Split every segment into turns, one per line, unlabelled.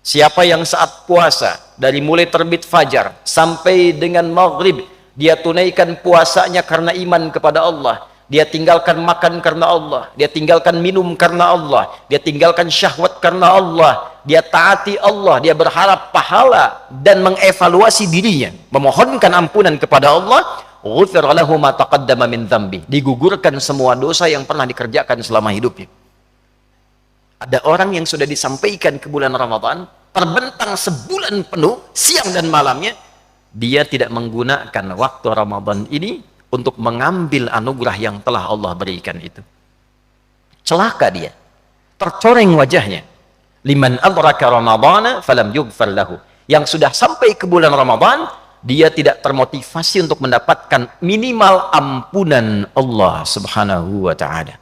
Siapa yang saat puasa dari mulai terbit fajar sampai dengan maghrib dia tunaikan puasanya karena iman kepada Allah, dia tinggalkan makan karena Allah, dia tinggalkan minum karena Allah, dia tinggalkan syahwat karena Allah, dia taati Allah, dia berharap pahala dan mengevaluasi dirinya, memohonkan ampunan kepada Allah, ghufira lahu ma taqaddama min dzambi, digugurkan semua dosa yang pernah dikerjakan selama hidupnya. Ada orang yang sudah disampaikan ke bulan Ramadan, terbentang sebulan penuh, siang dan malamnya, dia tidak menggunakan waktu Ramadan ini untuk mengambil anugerah yang telah Allah berikan itu. Celaka dia, tercoreng wajahnya. Liman adraka Ramadana falam yughfar lahu. Yang sudah sampai ke bulan Ramadan, dia tidak termotivasi untuk mendapatkan minimal ampunan Allah Subhanahu wa ta'ala.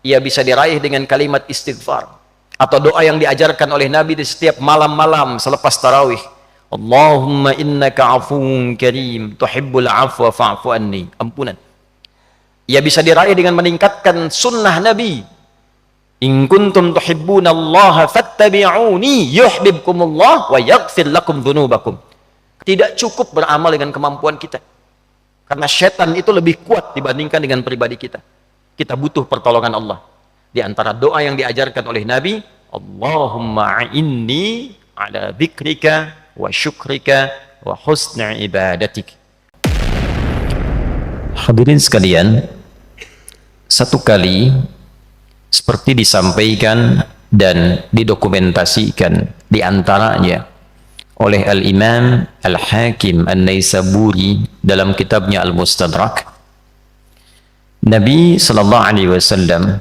Ia bisa diraih dengan kalimat istighfar atau doa yang diajarkan oleh Nabi di setiap malam-malam selepas tarawih. Allahumma innaka afuwun karim tuhibbul afwa fa'fu anni. Ampunan. Ia bisa diraih dengan meningkatkan sunnah Nabi. In kuntum tuhibbunallaha fattabi'uni yuhibbukumullah wa yaghfir lakum dzunubakum. Tidak cukup beramal dengan kemampuan kita. Karena syaitan itu lebih kuat dibandingkan dengan pribadi kita. Kita butuh pertolongan Allah. Di antara doa yang diajarkan oleh Nabi, Allahumma a'inni ala dzikrika wa syukrika wa husna ibadatik. Hadirin sekalian, satu kali seperti disampaikan dan didokumentasikan di antaranya oleh Al-Imam Al-Hakim An-Naisaburi dalam kitabnya Al-Mustadrak, Nabi sallallahu alaihi wasallam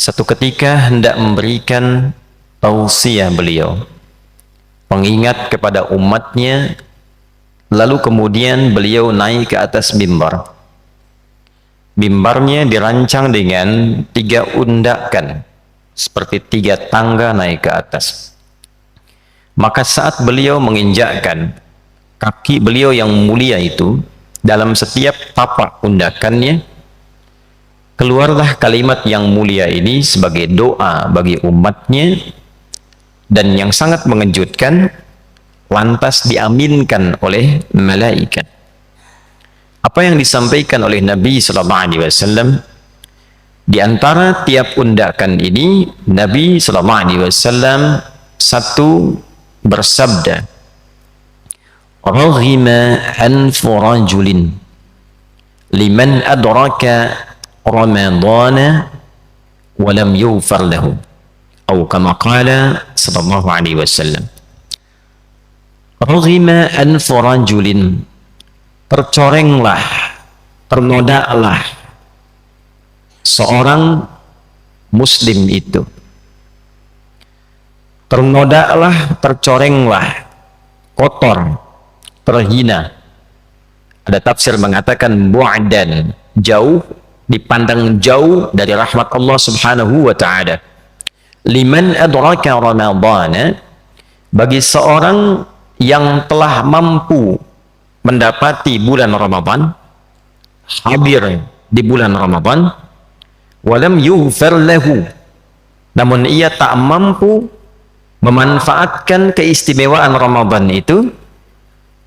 satu ketika hendak memberikan tausiah beliau, pengingat kepada umatnya, lalu kemudian beliau naik ke atas mimbar. Mimbarnya dirancang dengan 3 undakan, seperti 3 tangga naik ke atas. Maka saat beliau menginjakkan kaki beliau yang mulia itu, dalam setiap tapak undakannya, keluarlah kalimat yang mulia ini sebagai doa bagi umatnya, dan yang sangat mengejutkan, lantas diaminkan oleh malaikat. Apa yang disampaikan oleh Nabi sallallahu alaihi wasallam, di antara tiap undakan ini, Nabi sallallahu alaihi wasallam satu bersabda, raghima anfu rajulin liman adraka ramadana wa lam yughfar lahu, atau kama qala sallallahu alaihi wasallam. Raghima anfu rajulin, tercorenglah, ternodaklah seorang muslim itu, ternodaklah, tercorenglah, kotor, terhina. Ada tafsir mengatakan bu'dan, jauh, dipandang jauh dari rahmat Allah Subhanahu wa ta'ala. Liman adraka ramadana, bagi seorang yang telah mampu mendapati bulan Ramadan, hadir di bulan Ramadan, walam yughfar lahu, namun ia tak mampu memanfaatkan keistimewaan Ramadan itu,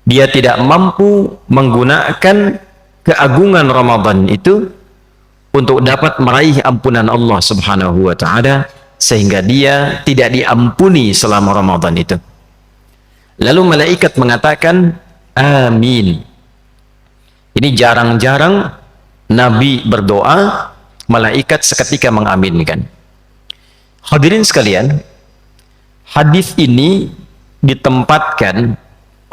dia tidak mampu menggunakan keagungan Ramadan itu untuk dapat meraih ampunan Allah Subhanahu wa ta'ala, sehingga dia tidak diampuni selama Ramadan itu. Lalu malaikat mengatakan amin. Ini jarang-jarang Nabi berdoa, malaikat seketika mengaminkan. Hadirin sekalian, hadis ini ditempatkan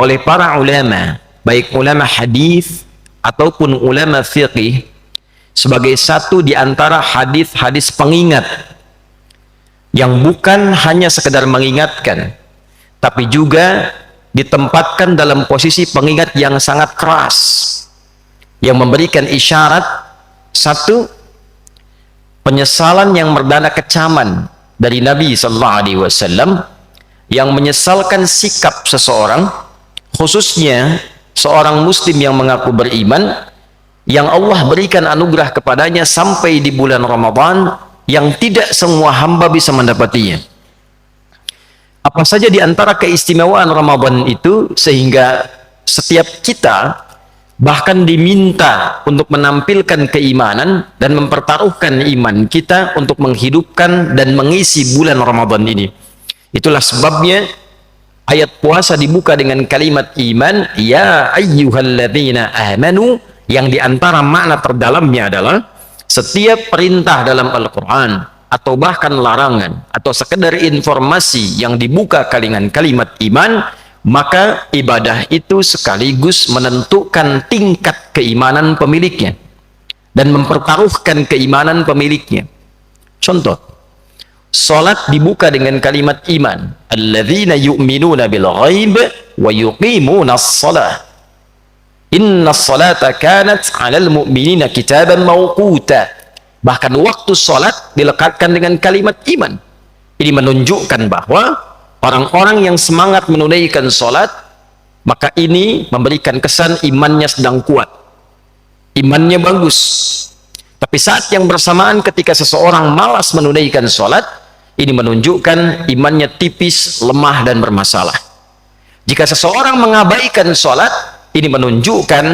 oleh para ulama, baik ulama hadis ataupun ulama fiqih, sebagai satu di antara hadis-hadis pengingat yang bukan hanya sekedar mengingatkan, tapi juga ditempatkan dalam posisi pengingat yang sangat keras, yang memberikan isyarat, satu, penyesalan yang berdana kecaman dari Nabi sallallahu alaihi wasallam, yang menyesalkan sikap seseorang, khususnya seorang muslim yang mengaku beriman, yang Allah berikan anugerah kepadanya sampai di bulan Ramadan, yang tidak semua hamba bisa mendapatinya. Apa saja di antara keistimewaan Ramadan itu sehingga setiap kita bahkan diminta untuk menampilkan keimanan dan mempertaruhkan iman kita untuk menghidupkan dan mengisi bulan Ramadan ini. Itulah sebabnya ayat puasa dibuka dengan kalimat iman, ya ayyuhalladzina amanu, yang diantara makna terdalamnya adalah setiap perintah dalam Al-Quran atau bahkan larangan atau sekedar informasi yang dibuka dengan kalimat iman, maka ibadah itu sekaligus menentukan tingkat keimanan pemiliknya dan mempertaruhkan keimanan pemiliknya. Contoh, salat dibuka dengan kalimat iman, alladzina yu'minuna bil ghaib wa yuqimuna as-salah, inna as-salata kanat 'alal mu'minina kitaban mawquta. Bahkan waktu salat dilekatkan dengan kalimat iman. Ini menunjukkan bahwa orang-orang yang semangat menunaikan salat, maka ini memberikan kesan imannya sedang kuat, imannya bagus. Tapi saat yang bersamaan ketika seseorang malas menunaikan salat, ini menunjukkan imannya tipis, lemah dan bermasalah. Jika seseorang mengabaikan salat, ini menunjukkan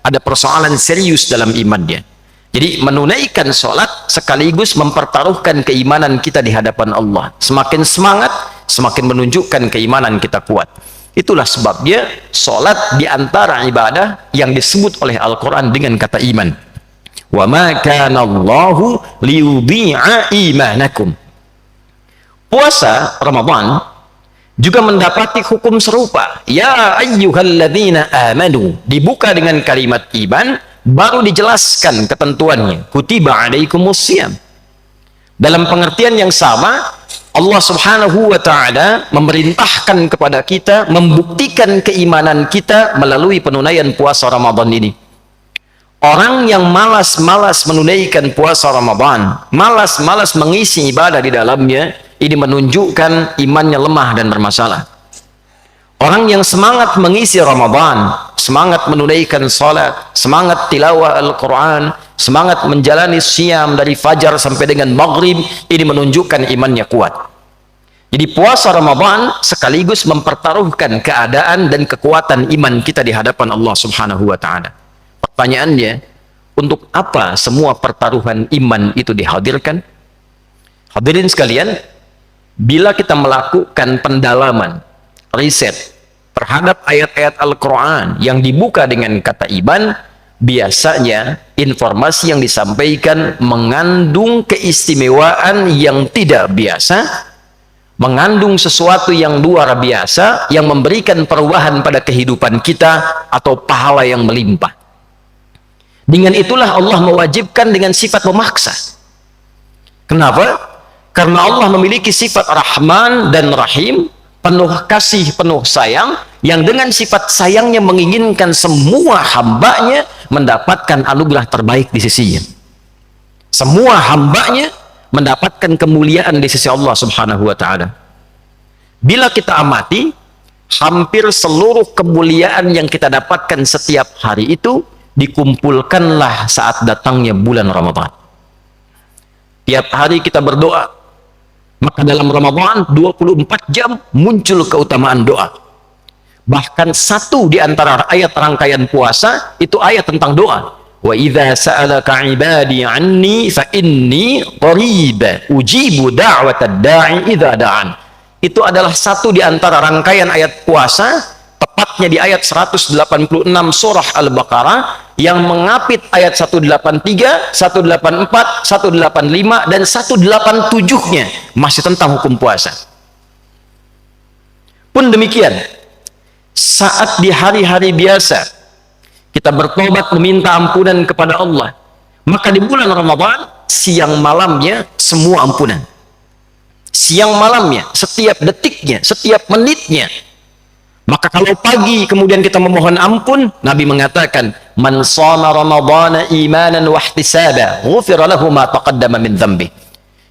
ada persoalan serius dalam imannya. Jadi menunaikan salat sekaligus mempertaruhkan keimanan kita di hadapan Allah. Semakin semangat, semakin menunjukkan keimanan kita kuat. Itulah sebabnya salat di antara ibadah yang disebut oleh Al-Quran dengan kata iman. Wa ma kana Allahu liyudhi'a imanakum. Puasa Ramadan juga mendapati hukum serupa. Ya ayyuhalladzina amanu, dibuka dengan kalimat iman, baru dijelaskan ketentuannya, kutiba alaikumusiyam. Dalam pengertian yang sama, Allah subhanahu wa ta'ala memerintahkan kepada kita membuktikan keimanan kita melalui penunaian puasa Ramadan ini. Orang yang malas-malas menunaikan puasa Ramadan, malas-malas mengisi ibadah di dalamnya, ini menunjukkan imannya lemah dan bermasalah. Orang yang semangat mengisi Ramadan, semangat menunaikan salat, semangat tilawah Al-Quran, semangat menjalani siam dari fajar sampai dengan maghrib, ini menunjukkan imannya kuat. Jadi puasa Ramadan sekaligus mempertaruhkan keadaan dan kekuatan iman kita di hadapan Allah subhanahu wa ta'ala. Pertanyaannya, untuk apa semua pertaruhan iman itu dihadirkan? Hadirin sekalian, bila kita melakukan pendalaman, riset terhadap ayat-ayat Al-Quran yang dibuka dengan kata iman, biasanya informasi yang disampaikan mengandung keistimewaan yang tidak biasa, mengandung sesuatu yang luar biasa, yang memberikan perubahan pada kehidupan kita atau pahala yang melimpah. Dengan itulah Allah mewajibkan dengan sifat memaksa. Kenapa? Karena Allah memiliki sifat Rahman dan Rahim, penuh kasih, penuh sayang, yang dengan sifat sayangnya menginginkan semua hambanya mendapatkan anugerah terbaik di sisinya. Semua hambanya mendapatkan kemuliaan di sisi Allah subhanahu wa ta'ala. Bila kita amati, hampir seluruh kemuliaan yang kita dapatkan setiap hari itu dikumpulkanlah saat datangnya bulan Ramadan. Tiap hari kita berdoa, maka dalam Ramadan 24 jam muncul keutamaan doa. Bahkan satu di antara ayat rangkaian puasa itu ayat tentang doa. Wa idza sa'alaka 'ibadi 'anni fa inni qarib ujibu da'watad da'i idza da'an. Itu adalah satu di antara rangkaian ayat puasa, tepatnya di ayat 186 surah Al-Baqarah, yang mengapit ayat 183, 184, 185 dan 187-nya masih tentang hukum puasa. Pun demikian, saat di hari-hari biasa kita bertobat meminta ampunan kepada Allah, maka di bulan Ramadan siang malamnya semua ampunan. Siang malamnya, setiap detiknya, setiap menitnya. Maka kalau pagi kemudian kita memohon ampun, Nabi mengatakan, man shoma ramadhana imanan wa ihtisaba ghufira lahu ma taqaddama min dhanbi.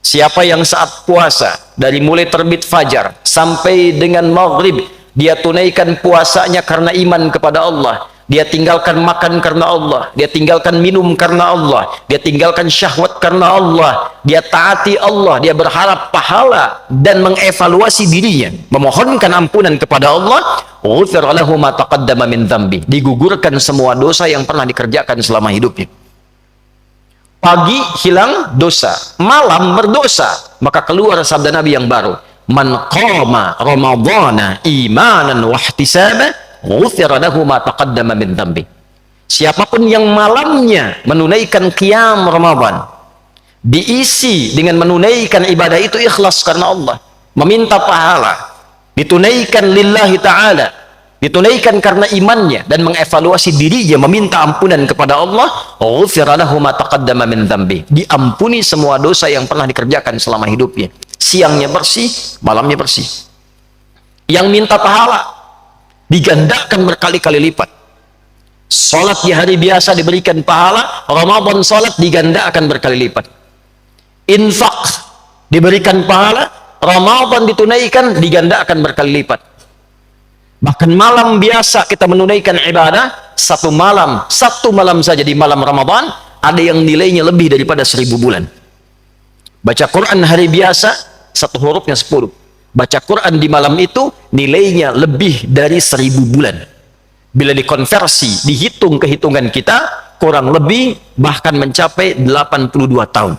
Siapa yang saat puasa dari mulai terbit fajar sampai dengan maghrib dia tunaikan puasanya karena iman kepada Allah dia tinggalkan makan karena Allah, dia tinggalkan minum karena Allah, dia tinggalkan syahwat karena Allah, dia taati Allah, dia berharap pahala dan mengevaluasi dirinya, memohonkan ampunan kepada Allah, ghufira lahu ma taqaddama min dzambi, digugurkan semua dosa yang pernah dikerjakan selama hidupnya. Pagi hilang dosa, malam berdosa, maka keluar sabda Nabi yang baru, man qama ramadhana imanan wa ihtisaban ghufira lahu ma taqaddama min dzambi. Siapapun yang malamnya menunaikan qiyam Ramadan, diisi dengan menunaikan ibadah itu ikhlas karena Allah, meminta pahala, ditunaikan lillahi ta'ala, ditunaikan karena imannya dan mengevaluasi dirinya, meminta ampunan kepada Allah, ghufira lahu ma taqaddama min dzambi, diampuni semua dosa yang pernah dikerjakan selama hidupnya. Siangnya bersih, malamnya bersih. Yang minta pahala digandakan berkali-kali lipat. Salat di hari biasa diberikan pahala, Ramadan salat digandakan berkali lipat. Infak diberikan pahala, Ramadan ditunaikan digandakan berkali lipat. Bahkan malam biasa kita menunaikan ibadah, satu malam saja di malam Ramadan ada yang nilainya lebih daripada 1000 bulan. Baca Quran hari biasa satu hurufnya 10. Baca Quran di malam itu nilainya lebih dari 1000 bulan. Bila dikonversi, dihitung kehitungan kita, kurang lebih bahkan mencapai 82 tahun.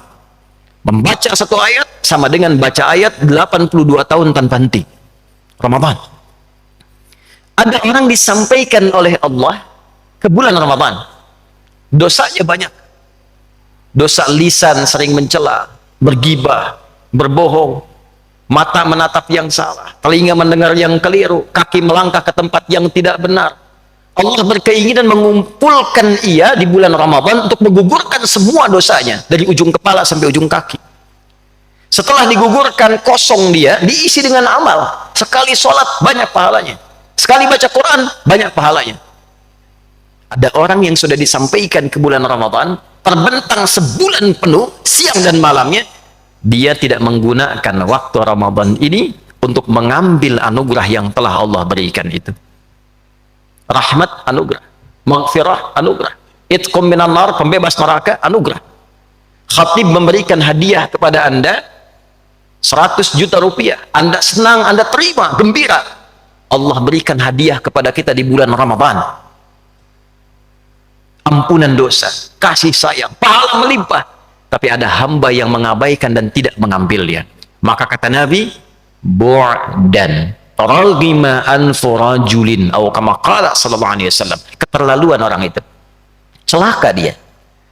Membaca satu ayat sama dengan baca ayat 82 tahun tanpa henti. Ramadan. Ada orang disampaikan oleh Allah ke bulan Ramadan, dosanya banyak. Dosa lisan sering mencela, bergibah, berbohong, mata menatap yang salah, telinga mendengar yang keliru, kaki melangkah ke tempat yang tidak benar. Allah berkeinginan mengumpulkan ia di bulan Ramadan untuk menggugurkan semua dosanya dari ujung kepala sampai ujung kaki. Setelah digugurkan, kosong dia, diisi dengan amal. Sekali sholat banyak pahalanya, sekali baca Quran banyak pahalanya. Ada orang yang sudah disampaikan ke bulan Ramadan, terbentang sebulan penuh siang dan malamnya, dia tidak menggunakan waktu Ramadan ini untuk mengambil anugerah yang telah Allah berikan itu. Rahmat, anugerah. Maghfirah, anugerah. Itqum minan nar, pembebas neraka, anugerah. Khatib memberikan hadiah kepada Anda 100 juta rupiah. Anda senang, Anda terima, gembira. Allah berikan hadiah kepada kita di bulan Ramadan. Ampunan dosa, kasih sayang, pahala melimpah. Tapi ada hamba yang mengabaikan dan tidak mengambilnya. Maka kata Nabi, bu'dan raghima anfu rajulin atau kama qala sallallahu alaihi wasallam, keterlaluan orang itu, celaka dia,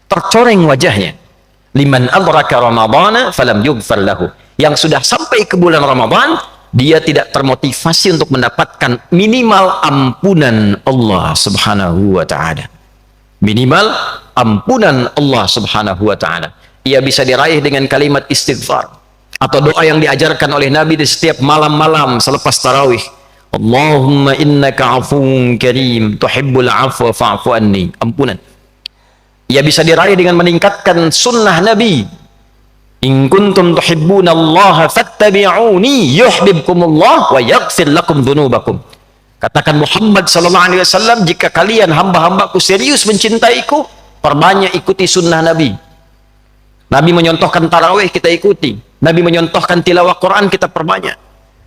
tercoreng wajahnya. Liman adraka ramadhana falam yughfar lahu, yang sudah sampai ke bulan Ramadan dia tidak termotivasi untuk mendapatkan minimal ampunan Allah subhanahu wa ta'ala. Minimal ampunan Allah subhanahu wa ta'ala. Ia bisa diraih dengan kalimat istighfar atau doa yang diajarkan oleh Nabi di setiap malam-malam selepas tarawih. Allahumma innaka afuwun karim tuhibbul afwa fa'fu anni. Ampunan. Ia bisa diraih dengan meningkatkan sunnah Nabi. In kuntum tuhibbunallaha fattabi'uni yuhibbukumullah wa yaghfir lakum dzunubakum. Katakan Muhammad sallallahu alaihi wasallam, jika kalian hamba-hambaku serius mencintaiku, perbanyak ikuti sunnah Nabi. Nabi menyontohkan tarawih, kita ikuti. Nabi menyontohkan tilawah Quran, kita perbanyak.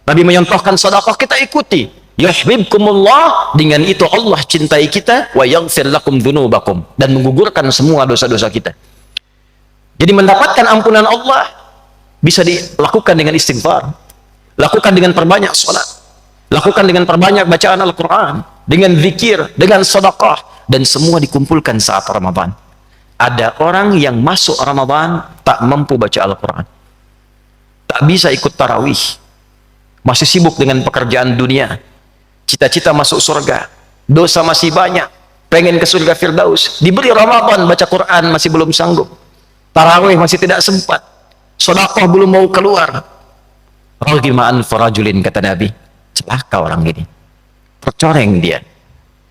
Nabi menyontohkan sedekah, kita ikuti. Yuhibbukumullah, dengan itu Allah cintai kita, wa yaghfir lakum dzunubakum, dan menggugurkan semua dosa-dosa kita. Jadi mendapatkan ampunan Allah bisa dilakukan dengan istighfar, lakukan dengan perbanyak salat, lakukan dengan perbanyak bacaan Al-Quran, dengan zikir, dengan sedekah, dan semua dikumpulkan saat Ramadan. Ada orang yang masuk Ramadan tak mampu baca Al-Quran, tak bisa ikut tarawih, masih sibuk dengan pekerjaan dunia, cita-cita masuk surga, dosa masih banyak, pengen ke surga Firdaus, diberi Ramadan baca Quran masih belum sanggup, tarawih masih tidak sempat, sedekah belum mau keluar. Raghima anfu rajulin, kata Nabi, celaka orang ini, tercoreng dia,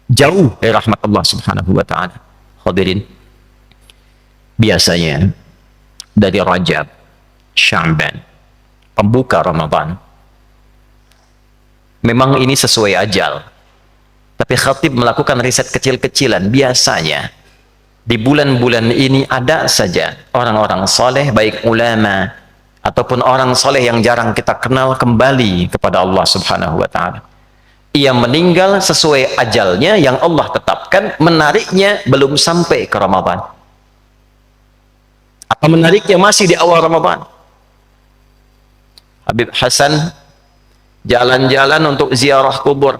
jauh dari rahmat Allah subhanahu wa ta'ala. Hadirin, biasanya dari Rajab, Sya'ban, pembuka Ramadan, memang ini sesuai ajal, tapi Tapi khatib melakukan riset kecil-kecilan. Biasanya di bulan-bulan ini ada saja orang-orang soleh, baik ulama ataupun orang soleh yang jarang kita kenal, kembali kepada Allah Subhanahu wa ta'ala. Ia meninggal sesuai ajalnya yang Allah tetapkan, menariknya belum sampai ke Ramadan. Apa menariknya masih di awal Ramadan? Habib Hasan jalan-jalan untuk ziarah kubur.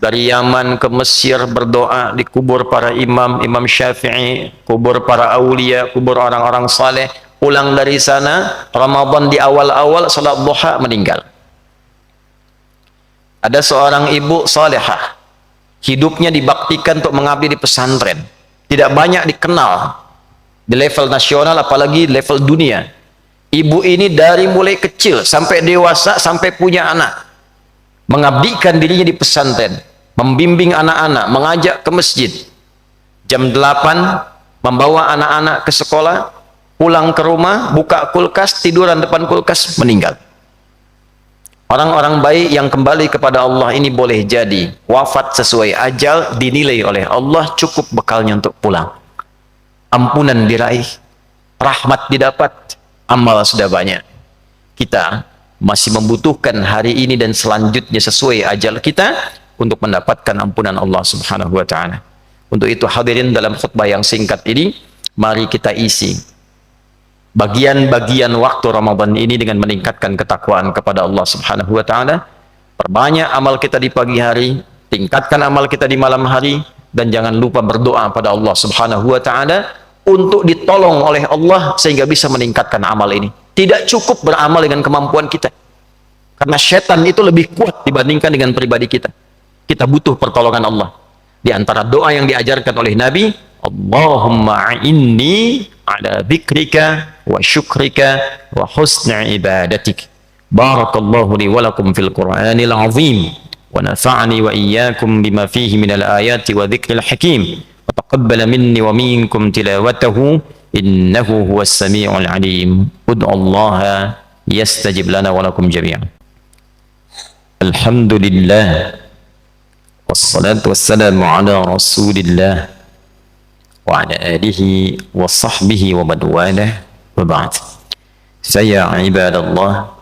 Dari Yaman ke Mesir, berdoa di kubur para imam, Imam Syafi'i, kubur para aulia, kubur orang-orang saleh. Pulang dari sana, Ramadan di awal-awal, salat duha, meninggal. Ada seorang ibu salehah, hidupnya dibaktikan untuk mengabdi di pesantren. Tidak banyak dikenal di level nasional, apalagi level dunia. Ibu ini dari mulai kecil sampai dewasa, sampai punya anak, mengabdikan dirinya di pesantren, membimbing anak-anak, mengajak ke masjid. Jam 8 membawa anak-anak ke sekolah, pulang ke rumah, buka kulkas, tiduran depan kulkas, meninggal. Orang-orang baik yang kembali kepada Allah ini boleh jadi wafat sesuai ajal, dinilai oleh Allah cukup bekalnya untuk pulang. Ampunan diraih, rahmat didapat, amal sudah banyak. Kita masih membutuhkan hari ini dan selanjutnya sesuai ajal kita untuk mendapatkan ampunan Allah Subhanahu wa ta'ala. Untuk itu hadirin, dalam khutbah yang singkat ini, mari kita isi bagian-bagian waktu Ramadan ini dengan meningkatkan ketakwaan kepada Allah Subhanahu wa ta'ala. Perbanyak amal kita di pagi hari, tingkatkan amal kita di malam hari, dan jangan lupa berdoa pada Allah Subhanahu wa ta'ala untuk ditolong oleh Allah sehingga bisa meningkatkan amal ini. Tidak cukup beramal dengan kemampuan kita, karena syaitan itu lebih kuat dibandingkan dengan pribadi kita. Kita butuh pertolongan Allah. Di antara doa yang diajarkan oleh Nabi, Allahumma inni ala dzikrika wa syukrika wa husni ibadatik. Barakallahu li wa lakum fil Qur'anil azim wa nafa'ani wa iyyakum bima fihi minal ayati wa dzikril hakim. Wa taqabbala minni wa minkum tilawatahu innahu huwas sami'ul alim. Ud'ullaha yastajib lana wa lakum jami'an. Alhamdulillah wassalatu wassalamu ala rasulillah wa ala alihi wa sahbihi wa man walah, wa ba'd. Saya ibadallah,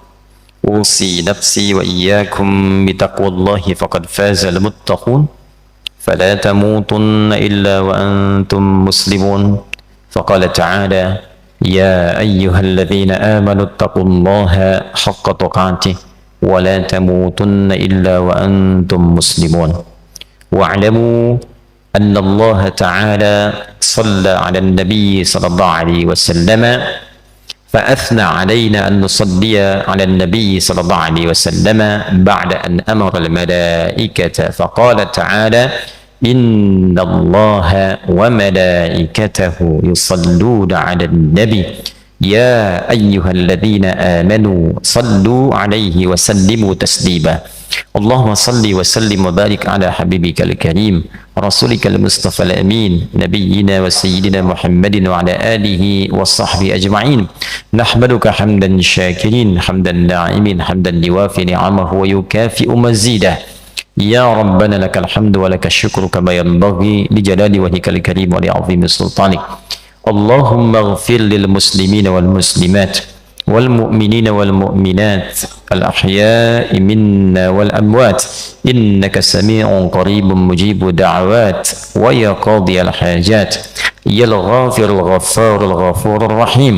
usi nafsi wa iyyakum bitaqwallahi faqad fazal muttaqun. Fala tamutunna illa wa antum muslimun. Faqala ta'ala ya ayyuhalladzina amanu ittaqullaha haqqa tuqatih wa la tamutunna illa wa antum muslimun. Wa'lamu anna Allah ta'ala salla 'ala an-nabiy sallallahu alaihi wasallam فأثنى علينا أن نصلي على النبي صلى الله عليه وسلم بعد أن أمر الملائكة فقال تعالى إن الله وملائكته يصلون على النبي يا أيها الذين آمنوا صلوا عليه وسلموا تسليما اللهم صل وسلم وبارك على حبيبك الكريم رسولك المصطفى الأمين نبينا وسيدنا محمد وعلى آله وصحبه أجمعين نحمدك حمدا شاكرين حمدا ناعمين حمدا يوافي نعمه ويكافئ مزيده يا ربنا لك الحمد ولك الشكر كما ينبغي لجلال وجهك الكريم ولعظيم سلطانك اللهم اغفر للمسلمين والمسلمات والمؤمنين والمؤمنات الأحياء منا والأموات إنك سميع قريب مجيب دعوات ويا قاضي الحاجات يا الغافر الغفار الغفور الرحيم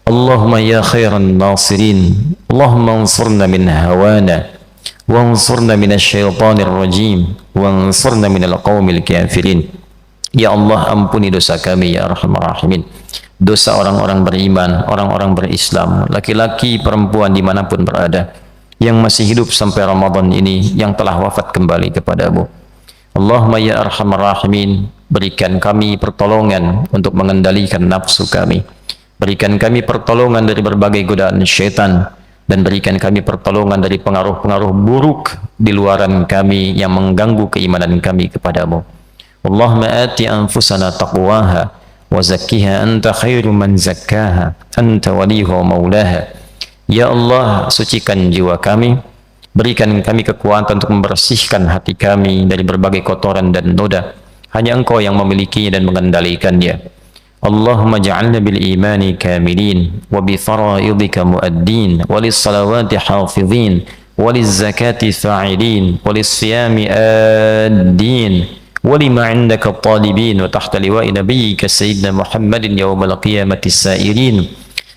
اللهم يا خير الناصرين اللهم انصرنا من هوانا وانصرنا من الشيطان الرجيم وانصرنا من القوم الكافرين. Ya Allah, ampuni dosa kami ya Arhamar Rahimin, dosa orang-orang beriman, orang-orang berislam, laki-laki, perempuan dimanapun berada, yang masih hidup sampai Ramadan ini, yang telah wafat kembali kepadamu. Allahumma ya Arhamar Rahimin, berikan kami pertolongan untuk mengendalikan nafsu kami, berikan kami pertolongan dari berbagai godaan syaitan, dan berikan kami pertolongan dari pengaruh-pengaruh buruk di luaran kami yang mengganggu keimanan kami kepadamu. Allahumma ati anfusana taqwaha wa zakkiha anta khairu man zakkaha anta waliha wa maulaha. Ya Allah, sucikan jiwa kami, Berikan kami kekuatan untuk membersihkan hati kami dari berbagai kotoran dan noda. Hanya Engkau yang memiliki dan mengendalikannya. Allahumma ja'alna bil imani kamilin wa bi faraidika muaddin wa lis salawati hafizin wa liz zakati fa'ilin wa lis siyami addin wa lima 'indaka talibin wa tahta liwa'i nabiyyika sayyidina Muhammadin yaumal qiyamati sairin.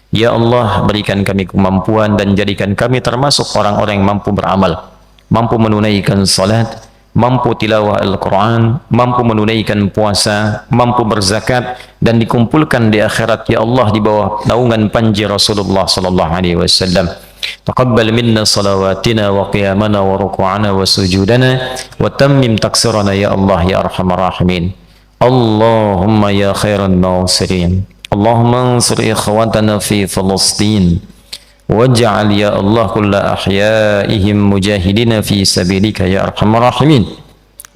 Ya Allah, berikan kami kemampuan dan jadikan kami termasuk orang-orang yang mampu beramal, mampu menunaikan salat, mampu tilawah Al-Quran, mampu menunaikan puasa, mampu berzakat, dan dikumpulkan di akhirat ya Allah di bawah naungan panji Rasulullah sallallahu alaihi wasallam. Taqabbal minna salawatina wa qiyamana wa ruku'ana wa sujudana wa tammim taksirana ya Allah ya arhamar rahimin. Allahumma ya khairan nasirin. Allahumma ansur ikhwatana fi Filistin waj'al ya Allah kulla ahyaihim mujahidina fi sabilika ya arhamar rahimin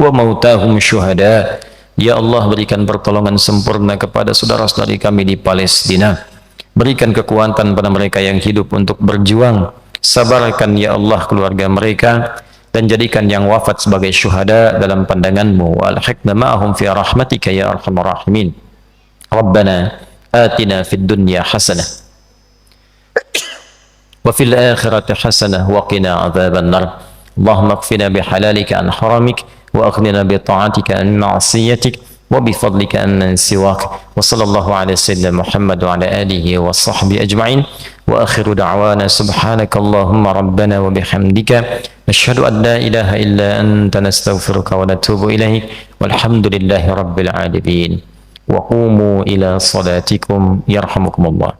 wa mautahum syuhada. Ya Allah, berikan pertolongan sempurna kepada saudara-saudari kami di Palestina. Berikan kekuatan pada mereka yang hidup untuk berjuang. Sabarkan ya Allah keluarga mereka dan jadikan yang wafat sebagai syuhada dalam pandangan-Mu. Wa alhiqna ma'ahum fi rahmatika ya arhamar rahimin. Rabbana atina fid dunya hasanah wa fil akhirati hasanah wa qina adzaban nar. Allahumma qfina bihalalika an haramik wa aghnina bi ta'atika an ma'siyatik wa bi fadlika an siwak. Wa sallallahu ala sayyidina Muhammad wa ala alihi wa sahbihi ajma'in. Wa akhiru da'wana subhanaka Allahumma rabbana wa bihamdika nashhadu an la ilaha illa anta nastaghfiruka wa natubu ilaik. Walhamdulillahi rabbil alamin. Wa qumu ila salatikum yarhamukumullah.